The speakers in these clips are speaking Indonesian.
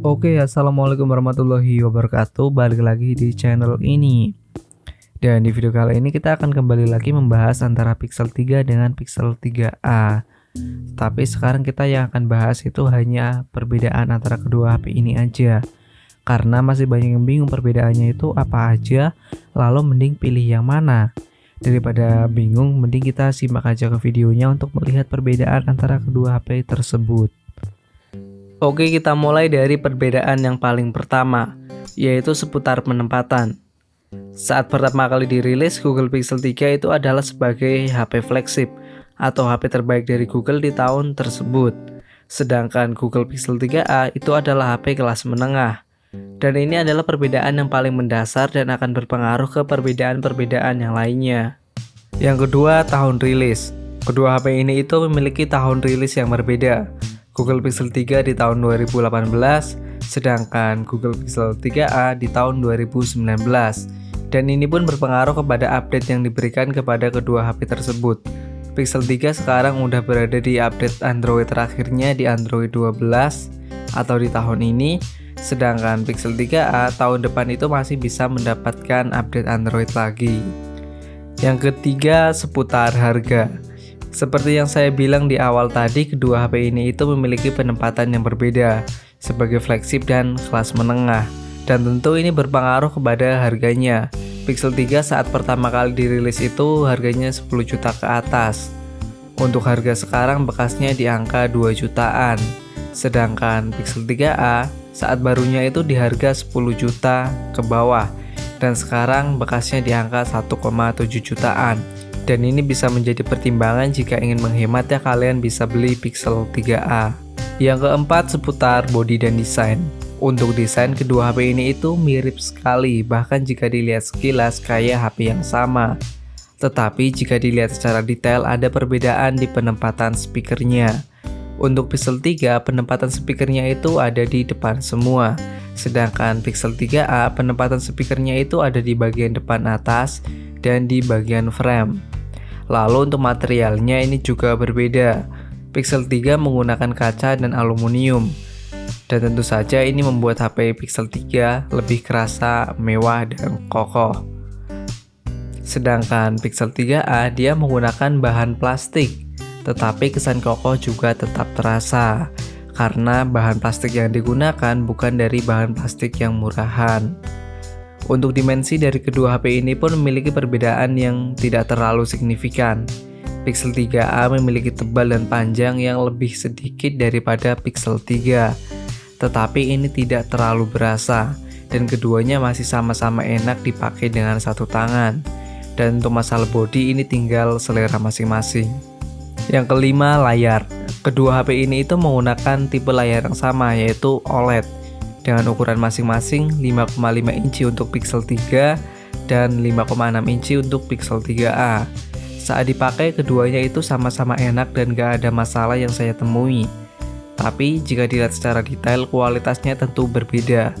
Oke, assalamualaikum warahmatullahi wabarakatuh. Balik lagi di channel ini. Dan di video kali ini kita akan kembali lagi membahas antara Pixel 3 dengan Pixel 3a. Tapi sekarang kita yang akan bahas itu hanya perbedaan antara kedua HP ini aja. Karena masih banyak yang bingung perbedaannya itu apa aja, lalu mending pilih yang mana. Daripada bingung, mending kita simak aja ke videonya untuk melihat perbedaan antara kedua HP tersebut. Oke, kita mulai dari perbedaan yang paling pertama, yaitu seputar penempatan. Saat pertama kali dirilis, Google Pixel 3 itu adalah sebagai HP flagship atau HP terbaik dari Google di tahun tersebut. Sedangkan Google Pixel 3a itu adalah HP kelas menengah. Dan ini adalah perbedaan yang paling mendasar dan akan berpengaruh ke perbedaan-perbedaan yang lainnya. Yang kedua, tahun rilis. Kedua HP ini itu memiliki tahun rilis yang berbeda. Google Pixel 3 di tahun 2018, sedangkan Google Pixel 3a di tahun 2019. Dan ini pun berpengaruh kepada update yang diberikan kepada kedua HP tersebut. Pixel 3 sekarang udah berada di update Android terakhirnya di Android 12 atau di tahun ini, sedangkan Pixel 3a tahun depan itu masih bisa mendapatkan update Android lagi. Yang ketiga, seputar harga. Seperti yang saya bilang di awal tadi, kedua HP ini itu memiliki penempatan yang berbeda sebagai flagship dan kelas menengah. Dan tentu ini berpengaruh kepada harganya. Pixel 3 saat pertama kali dirilis itu harganya 10 juta ke atas. Untuk harga sekarang bekasnya di angka 2 jutaan. Sedangkan Pixel 3a saat barunya itu di harga 10 juta ke bawah. Dan sekarang bekasnya di angka 1,7 jutaan. Dan ini bisa menjadi pertimbangan jika ingin menghemat ya, kalian bisa beli Pixel 3a. Yang keempat, seputar bodi dan desain. Untuk desain kedua HP ini itu mirip sekali, bahkan jika dilihat sekilas kayak HP yang sama. Tetapi jika dilihat secara detail ada perbedaan di penempatan speakernya. Untuk Pixel 3 penempatan speakernya itu ada di depan semua. Sedangkan Pixel 3a penempatan speakernya itu ada di bagian depan atas dan di bagian frame. Lalu untuk materialnya ini juga berbeda. Pixel 3 menggunakan kaca dan aluminium. Dan tentu saja ini membuat HP Pixel 3 lebih kerasa mewah dan kokoh. Sedangkan Pixel 3a dia menggunakan bahan plastik, tetapi kesan kokoh juga tetap terasa karena bahan plastik yang digunakan bukan dari bahan plastik yang murahan. Untuk dimensi dari kedua HP ini pun memiliki perbedaan yang tidak terlalu signifikan. Pixel 3a memiliki tebal dan panjang yang lebih sedikit daripada Pixel 3. Tetapi ini tidak terlalu berasa, dan keduanya masih sama-sama enak dipakai dengan satu tangan. Dan untuk masalah bodi ini tinggal selera masing-masing. Yang kelima, layar. Kedua HP ini itu menggunakan tipe layar yang sama, yaitu OLED. Dengan ukuran masing-masing 5,5 inci untuk Pixel 3 dan 5,6 inci untuk Pixel 3a. Saat dipakai keduanya itu sama-sama enak dan gak ada masalah yang saya temui. Tapi jika dilihat secara detail kualitasnya tentu berbeda.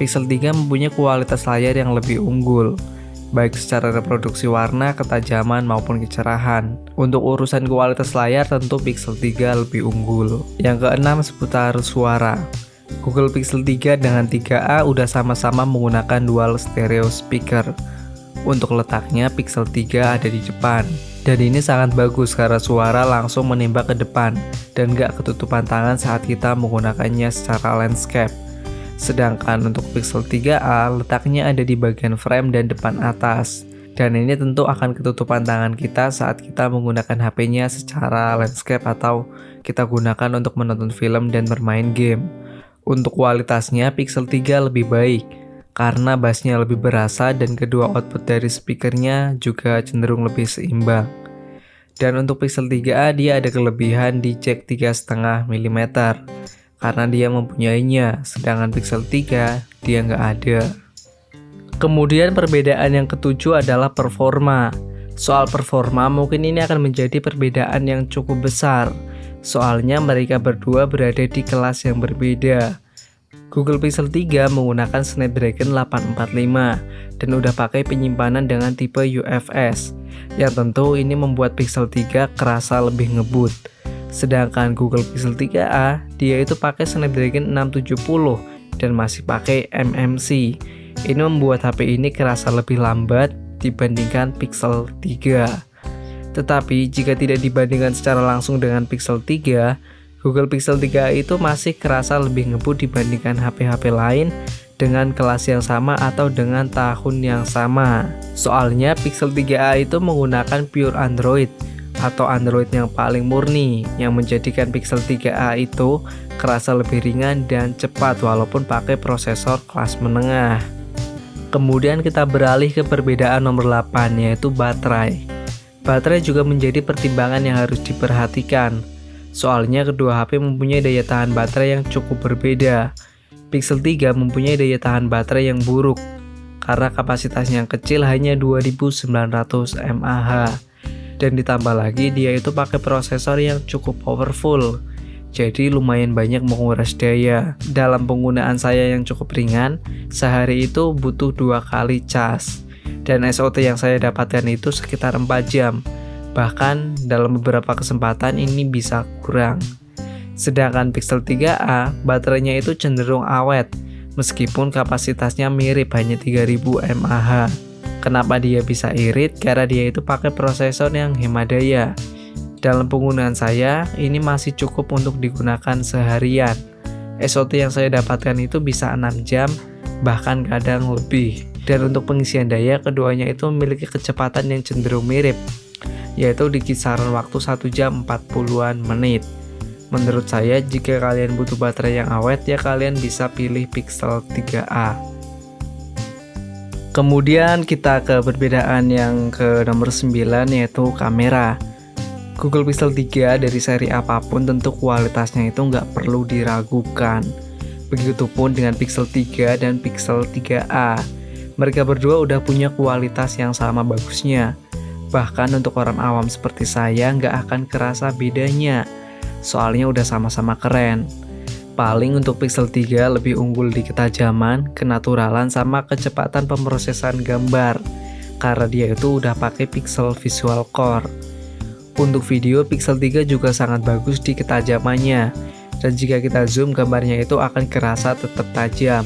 Pixel 3 mempunyai kualitas layar yang lebih unggul, baik secara reproduksi warna, ketajaman maupun kecerahan. Untuk urusan kualitas layar tentu Pixel 3 lebih unggul. Yang keenam, seputar suara. Google Pixel 3 dengan 3a udah sama-sama menggunakan dual stereo speaker. Untuk letaknya Pixel 3 ada di depan. Dan ini sangat bagus karena suara langsung menembak ke depan dan gak ketutupan tangan saat kita menggunakannya secara landscape. Sedangkan untuk Pixel 3a letaknya ada di bagian frame dan depan atas. Dan ini tentu akan ketutupan tangan kita saat kita menggunakan HP-nya secara landscape atau kita gunakan untuk menonton film dan bermain game. Untuk kualitasnya Pixel 3 lebih baik karena bassnya lebih berasa dan kedua output dari speakernya juga cenderung lebih seimbang. Dan untuk Pixel 3a dia ada kelebihan di jack 3,5 mm karena dia mempunyainya, sedangkan Pixel 3 dia nggak ada. Kemudian perbedaan yang ketujuh adalah performa. Soal performa mungkin ini akan menjadi perbedaan yang cukup besar. Soalnya mereka berdua berada di kelas yang berbeda. Google Pixel 3 menggunakan Snapdragon 845 dan udah pakai penyimpanan dengan tipe UFS, yang tentu ini membuat Pixel 3 kerasa lebih ngebut. Sedangkan Google Pixel 3a dia itu pakai Snapdragon 670 dan masih pakai MMC. Ini membuat HP ini kerasa lebih lambat dibandingkan Pixel 3. Tetapi jika tidak dibandingkan secara langsung dengan Pixel 3, Google Pixel 3a itu masih kerasa lebih ngebut dibandingkan HP-HP lain dengan kelas yang sama atau dengan tahun yang sama. Soalnya Pixel 3a itu menggunakan pure Android atau Android yang paling murni, yang menjadikan Pixel 3a itu kerasa lebih ringan dan cepat walaupun pakai prosesor kelas menengah. Kemudian kita beralih ke perbedaan nomor 8, yaitu baterai. Baterai juga menjadi pertimbangan yang harus diperhatikan. Soalnya kedua HP mempunyai daya tahan baterai yang cukup berbeda. Pixel 3 mempunyai daya tahan baterai yang buruk karena kapasitasnya yang kecil hanya 2900 mAh. Dan ditambah lagi dia itu pakai prosesor yang cukup powerful. Jadi lumayan banyak menguras daya. Dalam penggunaan saya yang cukup ringan, sehari itu butuh 2 kali cas. Dan SOT yang saya dapatkan itu sekitar 4 jam. Bahkan dalam beberapa kesempatan ini bisa kurang. Sedangkan Pixel 3a baterainya itu cenderung awet meskipun kapasitasnya mirip hanya 3000 mAh. Kenapa dia bisa irit? Karena dia itu pakai prosesor yang hemat daya. Dalam penggunaan saya ini masih cukup untuk digunakan seharian. SOT yang saya dapatkan itu bisa 6 jam bahkan kadang lebih. Dan untuk pengisian daya keduanya itu memiliki kecepatan yang cenderung mirip, yaitu di kisaran waktu 1 jam 40-an menit. Menurut saya jika kalian butuh baterai yang awet ya kalian bisa pilih Pixel 3a. Kemudian kita ke perbedaan yang ke nomor 9, yaitu kamera. Google Pixel 3 dari seri apapun tentu kualitasnya itu nggak perlu diragukan. Begitupun dengan Pixel 3 dan Pixel 3a. Mereka berdua udah punya kualitas yang sama bagusnya. Bahkan untuk orang awam seperti saya nggak akan kerasa bedanya. Soalnya udah sama-sama keren. Paling untuk Pixel 3 lebih unggul di ketajaman, kenaturalan, sama kecepatan pemrosesan gambar. Karena dia itu udah pakai Pixel Visual Core. Untuk video, Pixel 3 juga sangat bagus di ketajamannya. Dan jika kita zoom, gambarnya itu akan kerasa tetap tajam.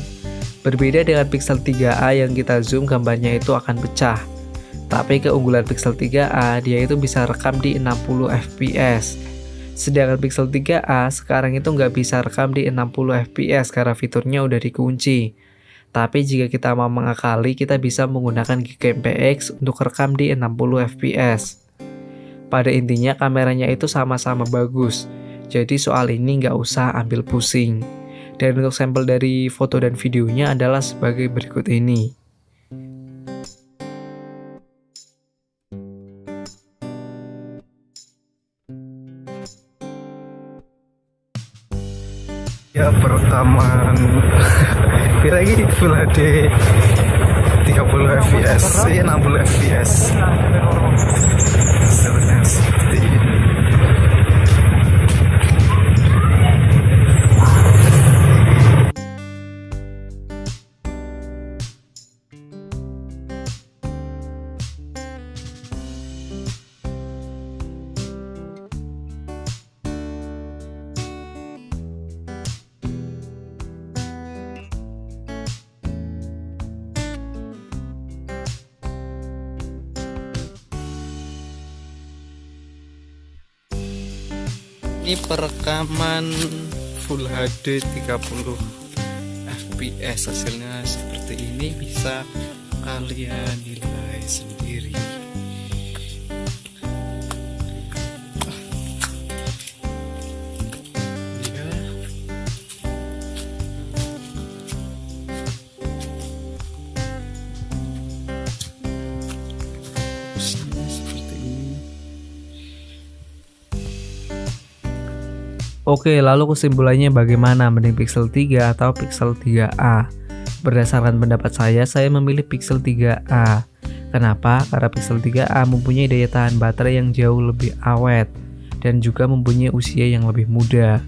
Berbeda dengan Pixel 3a yang kita zoom gambarnya itu akan pecah. Tapi keunggulan Pixel 3a dia itu bisa rekam di 60 fps. Sedangkan Pixel 3a sekarang itu nggak bisa rekam di 60 fps karena fiturnya udah dikunci. Tapi jika kita mau mengakali, kita bisa menggunakan GigMPX untuk rekam di 60 fps. Pada intinya kameranya itu sama-sama bagus. Jadi soal ini nggak usah ambil pusing. Dan untuk sampel dari foto dan videonya adalah sebagai berikut ini. Ya perekaman kira ini Full HD 30 fps, 60 fps. Hasilnya seperti ini. Ini perekaman Full HD 30 fps, hasilnya seperti ini, bisa kalian nilai sendiri. Oke, lalu kesimpulannya bagaimana, mending Pixel 3 atau Pixel 3a? Berdasarkan pendapat saya memilih Pixel 3a. Kenapa? Karena Pixel 3a mempunyai daya tahan baterai yang jauh lebih awet dan juga mempunyai usia yang lebih muda.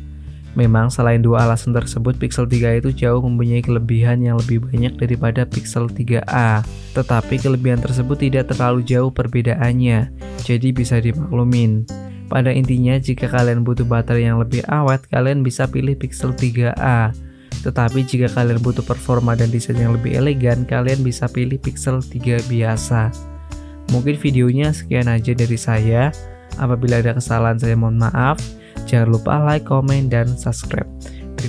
Memang selain dua alasan tersebut, Pixel 3 itu jauh mempunyai kelebihan yang lebih banyak daripada Pixel 3a. Tetapi kelebihan tersebut tidak terlalu jauh perbedaannya, jadi bisa dimaklumin. Pada intinya, jika kalian butuh baterai yang lebih awet, kalian bisa pilih Pixel 3a. Tetapi jika kalian butuh performa dan desain yang lebih elegan, kalian bisa pilih Pixel 3 biasa. Mungkin videonya sekian aja dari saya. Apabila ada kesalahan saya mohon maaf. Jangan lupa like, komen, dan subscribe.